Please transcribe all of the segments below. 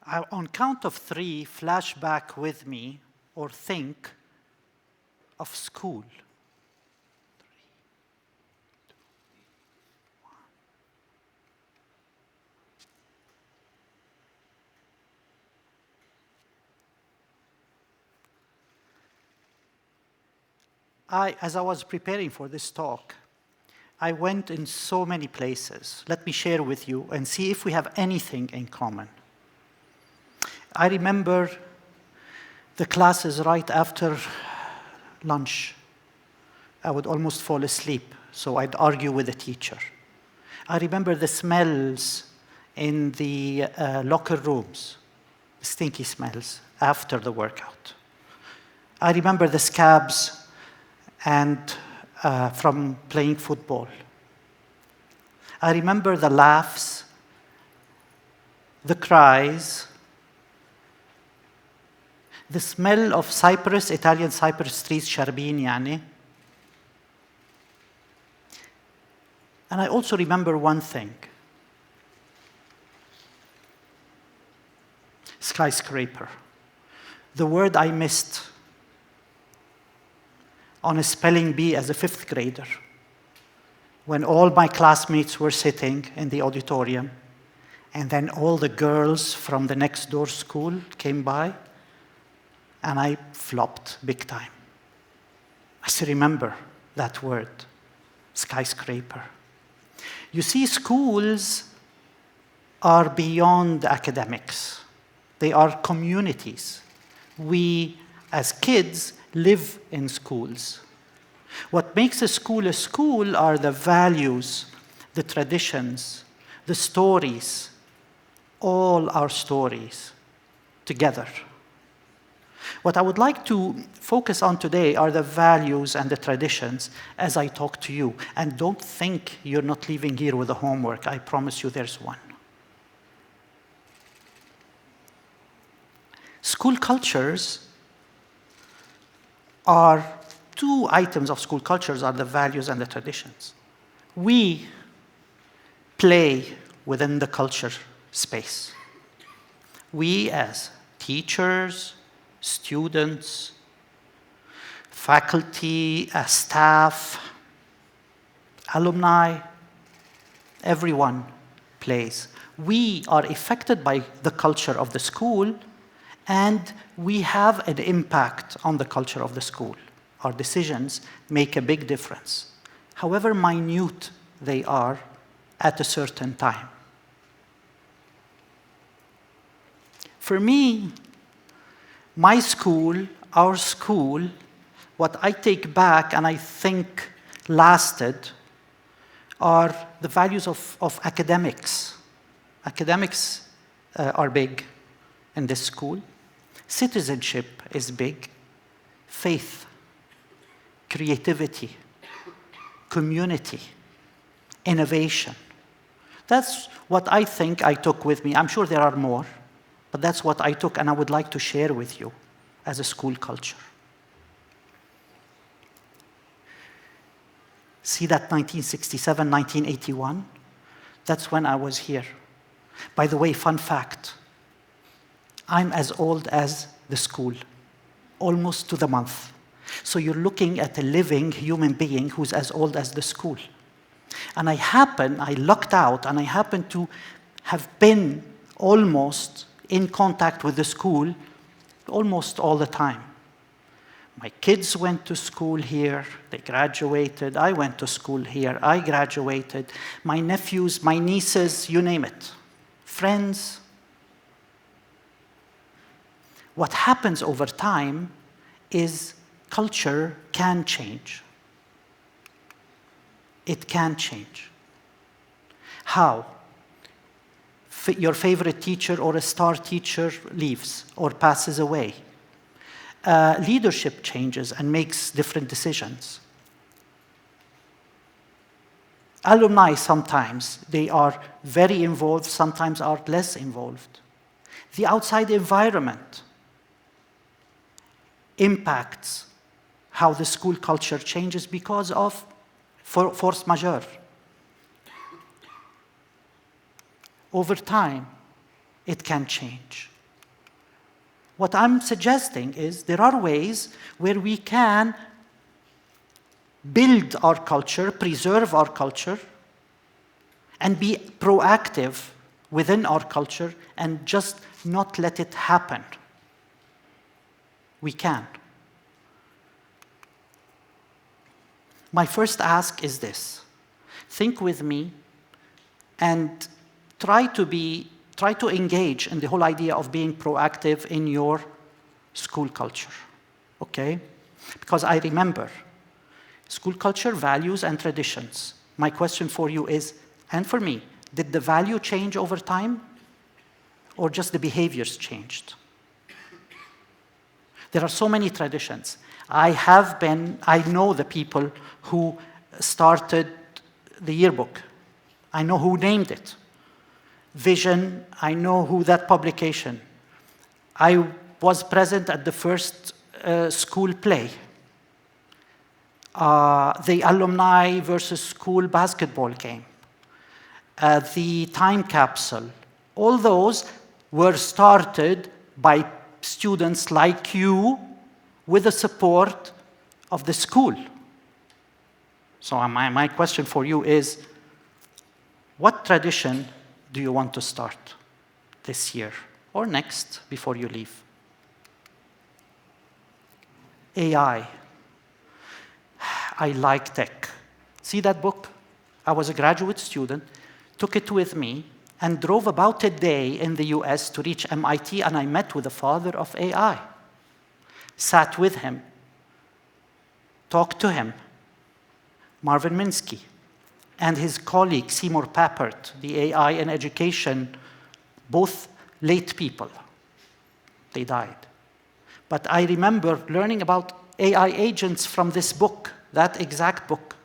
On count of 3, flash back with me or think of school. 3, 2, 1. As I was preparing for this talk, I went in so many places. Let me share with you and see if we have anything in common. I remember the classes right after lunch. I would almost fall asleep, so I'd argue with the teacher. I remember the smells in the locker rooms, stinky smells after the workout. I remember the scabs and from playing football. I remember the laughs, the cries, the smell of Cyprus, Italian Cyprus streets, sharbin yani. And I also remember one thing. Skyscraper. The word I missed on a spelling bee as a 5th grader, when all my classmates were sitting in the auditorium, and then all the girls from the next door school came by, and I flopped big time. I still remember that word, skyscraper. You see, schools are beyond academics. They are communities. We, as kids, live in schools. What makes a school are the values, the traditions, the stories, all our stories together. What I would like to focus on today are the values and the traditions as I talk to you. And don't think you're not leaving here with a homework. I promise you there's one. School cultures are, 2 items of school cultures are the values and the traditions. We play within the culture space. We as teachers, students, faculty, staff, alumni, everyone plays. We are affected by the culture of the school, and we have an impact on the culture of the school. Our decisions make a big difference, however minute they are at a certain time. For me, my school, our school, what I take back and I think lasted are the values of academics. Academics are big in this school. Citizenship is big. Faith, creativity, community, innovation. That's what I think I took with me. I'm sure there are more, but that's what I took and I would like to share with you as a school culture. See that 1967, 1981? That's when I was here. By the way, fun fact, I'm as old as the school, almost to the month. So you're looking at a living human being who's as old as the school. And I lucked out, and I happen to have been almost in contact with the school almost all the time. My kids went to school here, they graduated. I went to school here, I graduated. My nephews, my nieces, you name it. Friends. What happens over time is culture can change. It can change. How? Your favorite teacher or a star teacher leaves or passes away. Leadership changes and makes different decisions. Alumni sometimes, they are very involved, sometimes are less involved. The outside environment impacts how the school culture changes because of force majeure. Over time, it can change. What I'm suggesting is there are ways where we can build our culture, preserve our culture, and be proactive within our culture and just not let it happen. We can. My first ask is this. Think with me and try to engage in the whole idea of being proactive in your school culture, okay? Because I remember school culture, values, and traditions. My question for you is, and for me, did the value change over time or just the behaviors changed? There are so many traditions. I know the people who started the yearbook. I know who named it. Vision, I know who that publication. I was present at the first school play. The alumni versus school basketball game. The time capsule. All those were started by students like you with the support of the school. So my question for you is, what tradition do you want to start this year or next before you leave? AI. I like tech. See that book? I was a graduate student, took it with me, and drove about a day in the US to reach MIT, and I met with the father of AI. Sat with him, talked to him, Marvin Minsky, and his colleague, Seymour Papert, the AI in education, both late people. They died. But I remember learning about AI agents from this book, that exact book.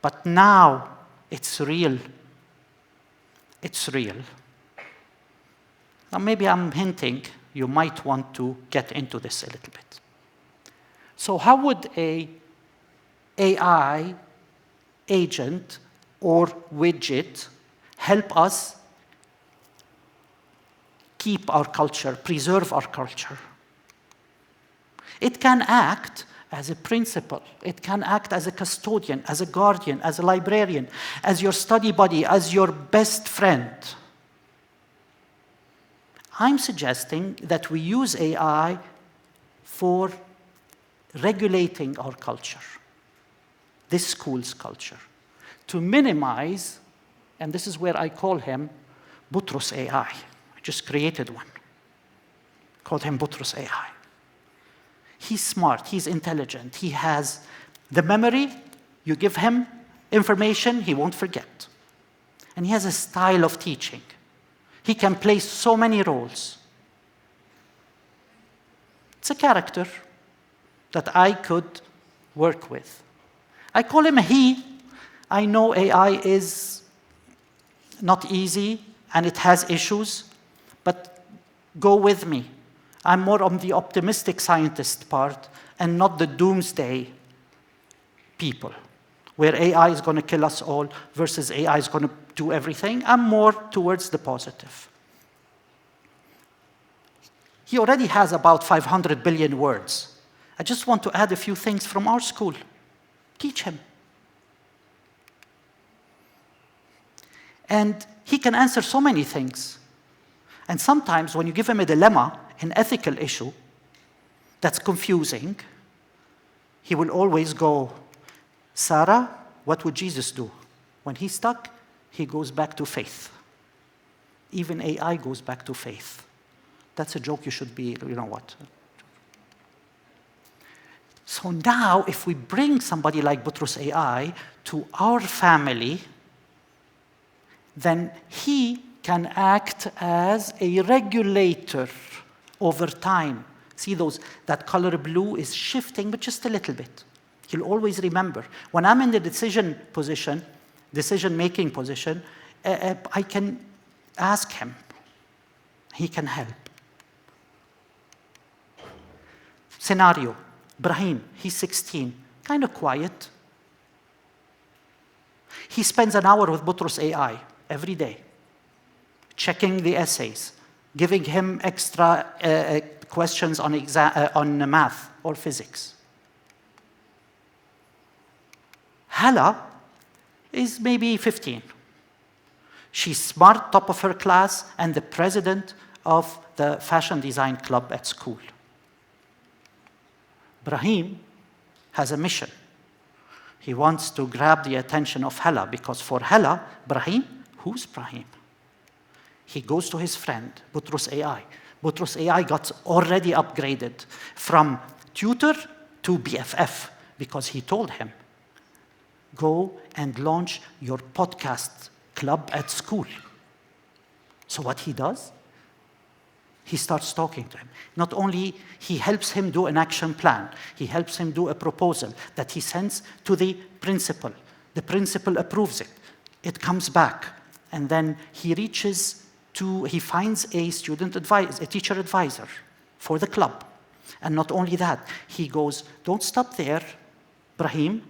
But now it's real. It's real. Now maybe I'm hinting you might want to get into this a little bit. So how would an AI agent or widget help us keep our culture, preserve our culture? It can act as a principal. It can act as a custodian, as a guardian, as a librarian, as your study buddy, as your best friend. I'm suggesting that we use AI for regulating our culture, this school's culture, to minimize, and this is where I call him BotrosAI. I just created one. Called him BotrosAI. He's smart, he's intelligent, he has the memory. You give him information, he won't forget. And he has a style of teaching. He can play so many roles. It's a character that I could work with. I call him a he. I know AI is not easy and it has issues, but go with me. I'm more on the optimistic scientist part and not the doomsday people, where AI is going to kill us all versus AI is going to do everything. I'm more towards the positive. He already has about 500 billion words. I just want to add a few things from our school. Teach him. And he can answer so many things. And sometimes when you give him a dilemma, an ethical issue that's confusing, he will always go, Sarah, what would Jesus do? When he's stuck, he goes back to faith. Even AI goes back to faith. That's a joke you should be, you know what. So now, if we bring somebody like BotrosAI to our family, then he can act as a regulator over time. See that color blue is shifting, but just a little bit. He'll always remember. When I'm in the decision-making position, I can ask him. He can help. Scenario, Brahim, he's 16, kind of quiet. He spends an hour with BotrosAI every day, checking the essays, giving him extra questions on math or physics. Hala is maybe 15. She's smart, top of her class, and the president of the fashion design club at school. Brahim has a mission. He wants to grab the attention of Hala, because for Hala, Brahim, who's Brahim? He goes to his friend, BotrosAI. BotrosAI got already upgraded from tutor to BFF, because he told him, go and launch your podcast club at school. So what he does, he starts talking to him. Not only he helps him do an action plan, he helps him do a proposal that he sends to the principal. The principal approves it. It comes back. And then he finds a teacher advisor for the club. And not only that, he goes, don't stop there, Brahim.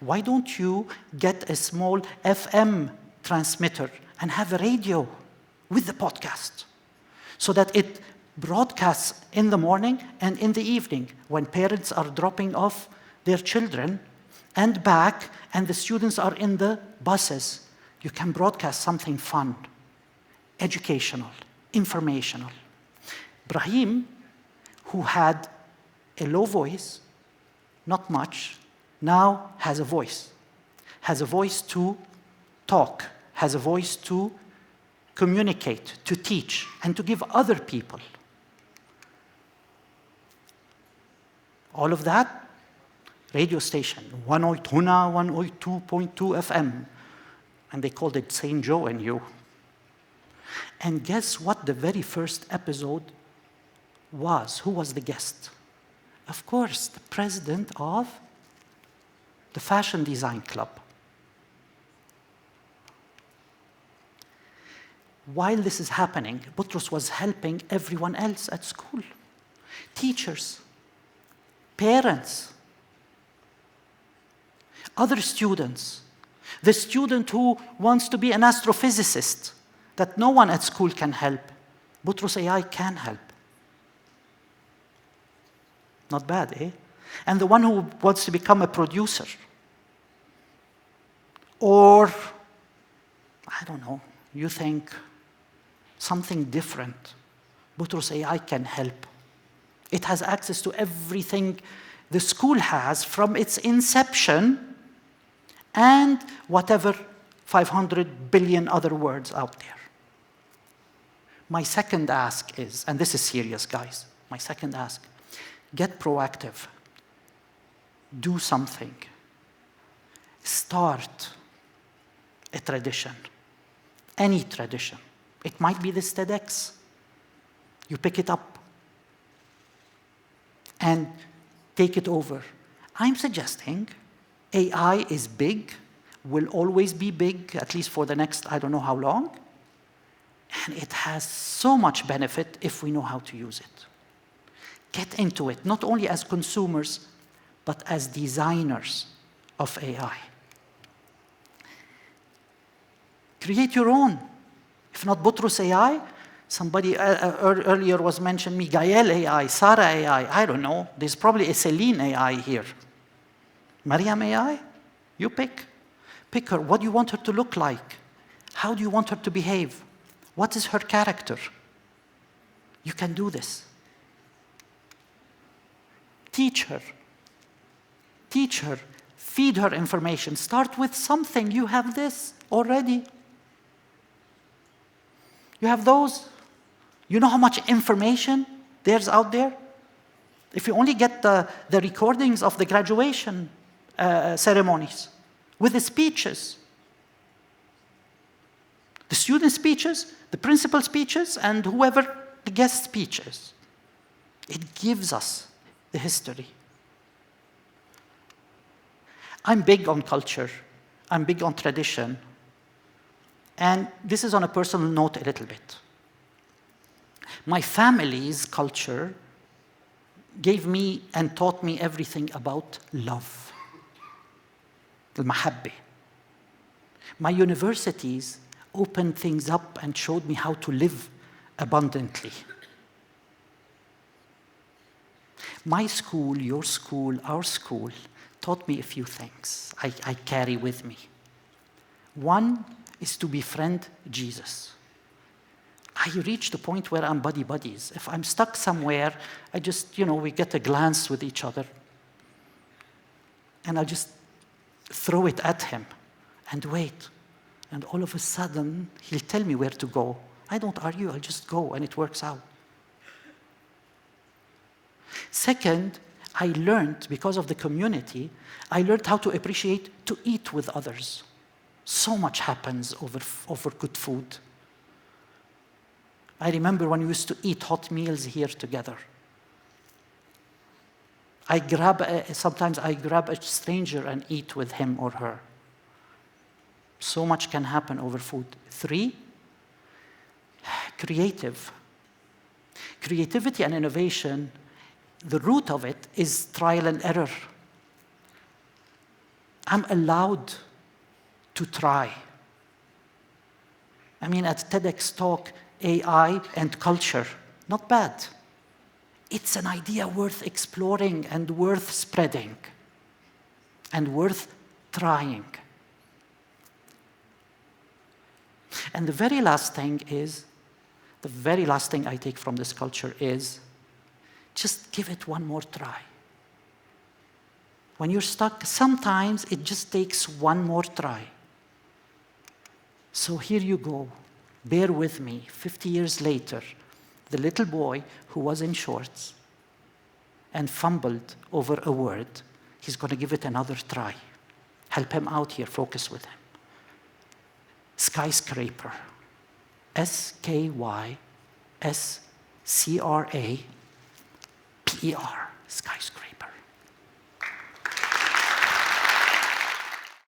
Why don't you get a small FM transmitter and have a radio with the podcast, so that it broadcasts in the morning and in the evening when parents are dropping off their children and back, and the students are in the buses. You can broadcast something fun, educational, informational. Brahim, who had a low voice, not much, now has a voice to talk, has a voice to communicate, to teach, and to give other people. All of that, radio station, 102.2 FM, and they called it St. Joe and You. And guess what the very first episode was? Who was the guest? Of course, the president of the Fashion Design Club. While this is happening, Botros was helping everyone else at school. Teachers, parents, other students. The student who wants to be an astrophysicist that no one at school can help. BotrosAI can help. Not bad, eh? And the one who wants to become a producer. Or, I don't know, you think something different. BotrosAI can help. It has access to everything the school has from its inception and whatever 500 billion other words out there. My second ask is, and this is serious, guys, my second ask, get proactive. Do something. Start a tradition. Any tradition. It might be this TEDx. You pick it up and take it over. I'm suggesting AI is big, will always be big, at least for the next, I don't know how long, and it has so much benefit if we know how to use it. Get into it, not only as consumers, but as designers of AI. Create your own. If not BotrosAI, somebody earlier was mentioned me, Gael AI, Sarah AI, I don't know. There's probably a Celine AI here. Mariam AI, you pick. Pick her. What do you want her to look like? How do you want her to behave? What is her character? You can do this. Teach her. Teach her. Feed her information. Start with something. You have this already. You have those. You know how much information there's out there? If you only get the recordings of the graduation ceremonies with the speeches, the student speeches, the principal speeches, and whoever the guest speeches. It gives us the history. I'm big on culture. I'm big on tradition. And this is on a personal note a little bit. My family's culture gave me and taught me everything about love. Al-mahabba. My universities opened things up and showed me how to live abundantly. My school, your school, our school taught me a few things I carry with me. One is to befriend Jesus. I reached the point where I'm buddies. If I'm stuck somewhere, I just, we get a glance with each other. And I just throw it at him and wait. And all of a sudden, he'll tell me where to go. I don't argue, I'll just go, and it works out. Second, I learned, because of the community, I learned how to appreciate to eat with others. So much happens over good food. I remember when we used to eat hot meals here together. Sometimes I grab a stranger and eat with him or her. So much can happen over food. 3, creative. Creativity and innovation, the root of it is trial and error. I'm allowed to try. I mean, at TEDx talk, AI and culture, not bad. It's an idea worth exploring and worth spreading and worth trying. And the very last thing I take from this culture is just give it one more try. When you're stuck, sometimes it just takes one more try. So here you go. Bear with me, 50 years later, the little boy who was in shorts and fumbled over a word, he's going to give it another try. Help him out here, focus with him. Skyscraper, SKYSCRAPER.